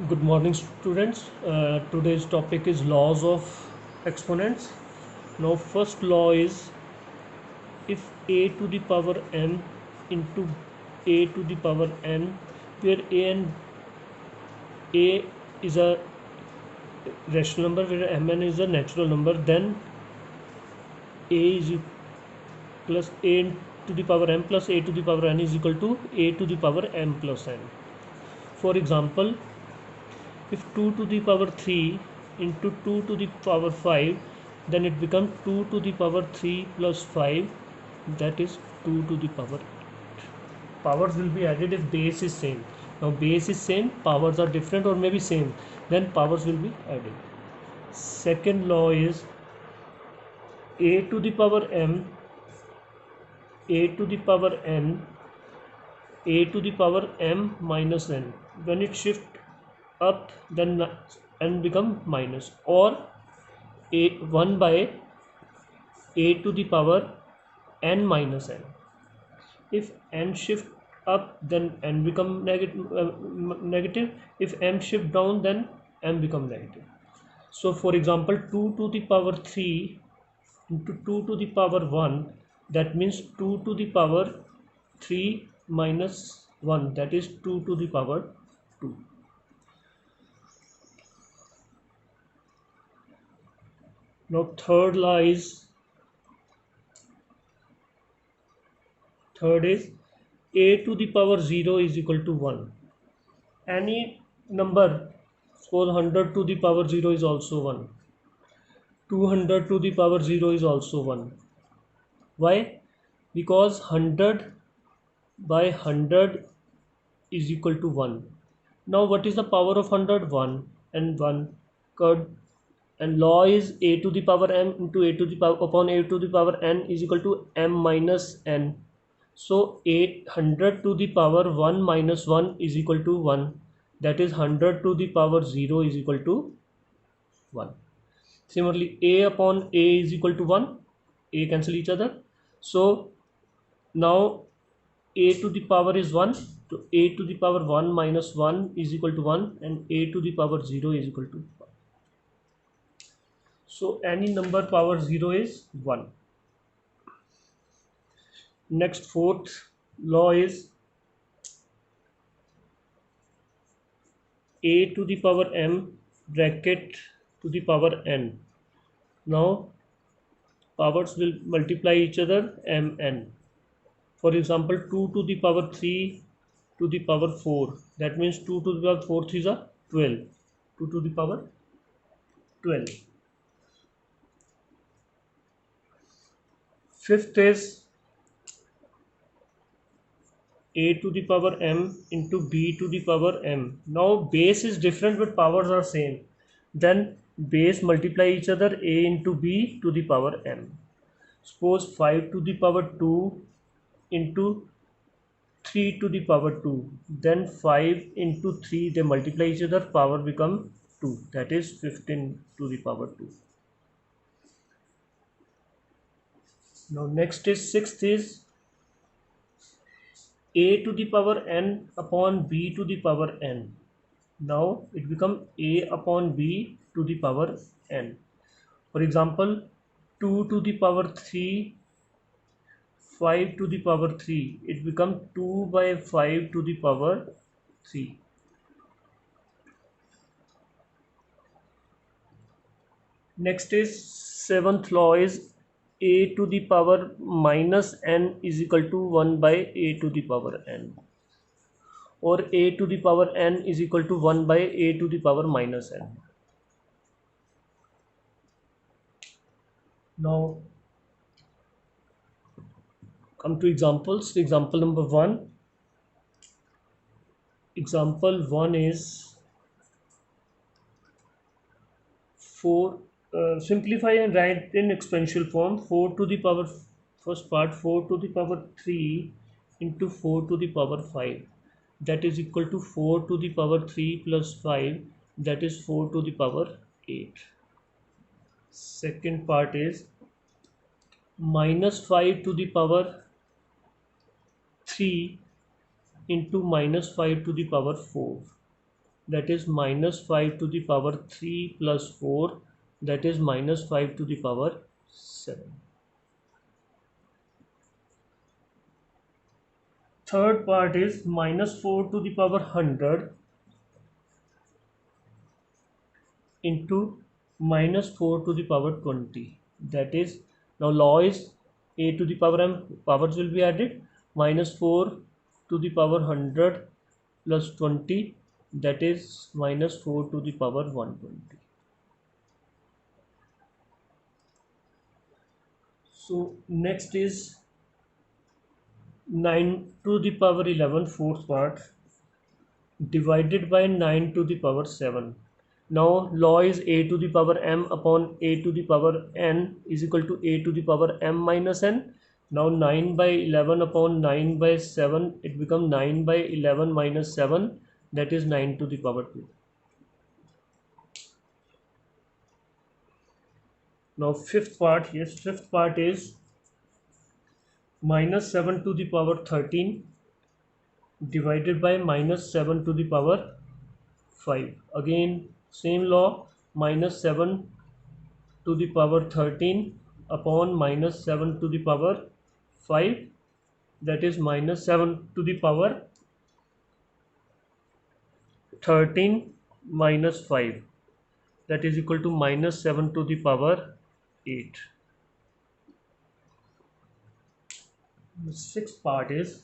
Good morning, students. Today's topic is laws of exponents. Now, first law is if a to the power m into a to the power n, where a is a rational number, where mn is a natural number, then a is plus a to the power m plus a to the power n is equal to a to the power m plus n. For example, if 2 to the power 3 into 2 to the power 5, then it becomes 2 to the power 3 plus 5, that is 2 to the power 8. Powers will be added if base is same. Now base is same, powers are different or maybe same, then powers will be added. Second law is a to the power m, a to the power n, a to the power m minus n. When it shift up, then n become minus, or a 1 by a to the power n minus n. If n shift up, then n become negative. If m shift down, then m become negative. So for example, 2 to the power 3 into 2 to the power 1, that means 2 to the power 3 minus 1, that is 2 to the power 2. Now third is a to the power 0 is equal to 1. Any number, suppose 100 to the power 0 is also 1, 200 to the power 0 is also 1. Why? Because 100 by 100 is equal to 1. Now what is the power of 100? 1 and 1. And law is a to the power m into a to the power upon a to the power n is equal to m minus n. So 800 to the power 1 minus 1 is equal to 1. That is 100 to the power 0 is equal to 1. Similarly, a upon a is equal to 1. A cancel each other. So now a to the power is 1. So a to the power 1 minus 1 is equal to 1, and a to the power 0 is equal to 1. So any number power 0 is 1. Next, fourth law is a to the power m bracket to the power n. Now powers will multiply each other, mn. For example, 2 to the power 3 to the power 4, that means 2 to the power 4 3 is a 12, 2 to the power 12. Fifth is a to the power m into b to the power m. Now base is different but powers are same, then base multiply each other, a into b to the power m. Suppose 5 to the power 2 into 3 to the power 2, then 5 into 3 they multiply each other, power become 2, that is 15 to the power 2. Now next is sixth is a to the power n upon b to the power n. Now it become a upon b to the power n. For example, 2 to the power 3, 5 to the power 3, it become 2 by 5 to the power 3. Next is seventh law is a to the power minus n is equal to 1 by a to the power n, or a to the power n is equal to 1 by a to the power minus n. Now come to examples. Example number 1. Example 1 is 4. Simplify and write in exponential form. 4 to the power, first part, 4 to the power 3 into 4 to the power 5, that is equal to 4 to the power 3 plus 5, that is 4 to the power 8. Second part is minus 5 to the power 3 into minus 5 to the power 4, that is minus 5 to the power 3 plus 4, that is minus 5 to the power 7. Third part is minus 4 to the power 100 into minus 4 to the power 20. That is, now law is a to the power m, powers will be added, minus 4 to the power 100 plus 20, that is minus 4 to the power 120. So next is 9 to the power 11, fourth part, divided by 9 to the power 7. Now law is a to the power m upon a to the power n is equal to a to the power m minus n. Now 9 by 11 upon 9 by 7, it becomes 9 by 11 minus 7, that is 9 to the power 2. Now fifth part is minus 7 to the power 13 divided by minus 7 to the power 5. Again same law, minus 7 to the power 13 upon minus 7 to the power 5, that is minus 7 to the power 13 minus 5, that is equal to minus 7 to the power 8. The sixth part is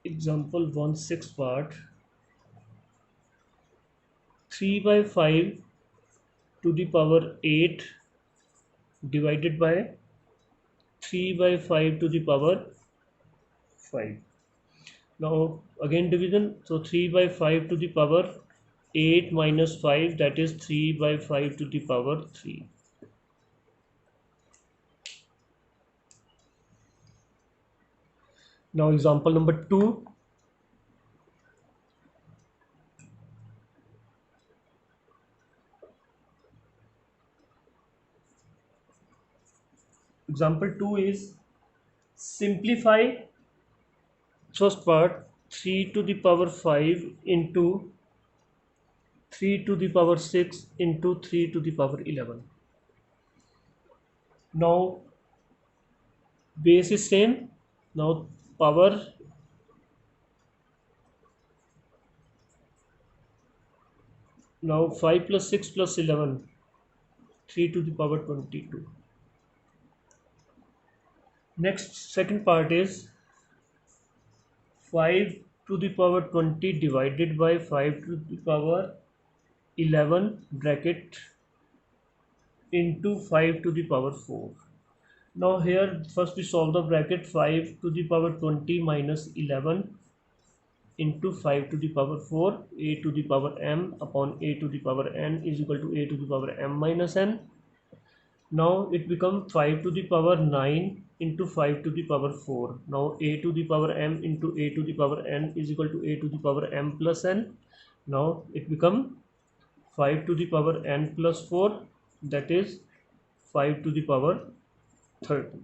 example 1, sixth part, 3 by 5 to the power 8 divided by 3 by 5 to the power 5. Now again division, so 3 by 5 to the power 8 minus 5, that is 3 by 5 to the power 3. Now example number 2, example 2 is simplify first part, 3 to the power 5 into 3 to the power 6 into 3 to the power 11. Now base is same, now power now 5 plus 6 plus 11, 3 to the power 22. Next second part is 5 to the power 20 divided by 5 to the power 11 bracket into 5 to the power 4. Now here first we solve the bracket, 5 to the power 20 minus 11 into 5 to the power 4, a to the power m upon a to the power n is equal to a to the power m minus n. Now it becomes 5 to the power 9 into 5 to the power 4. Now a to the power m into a to the power n is equal to a to the power m plus n. Now it becomes 5 to the power n plus 4, that is 5 to the power 30.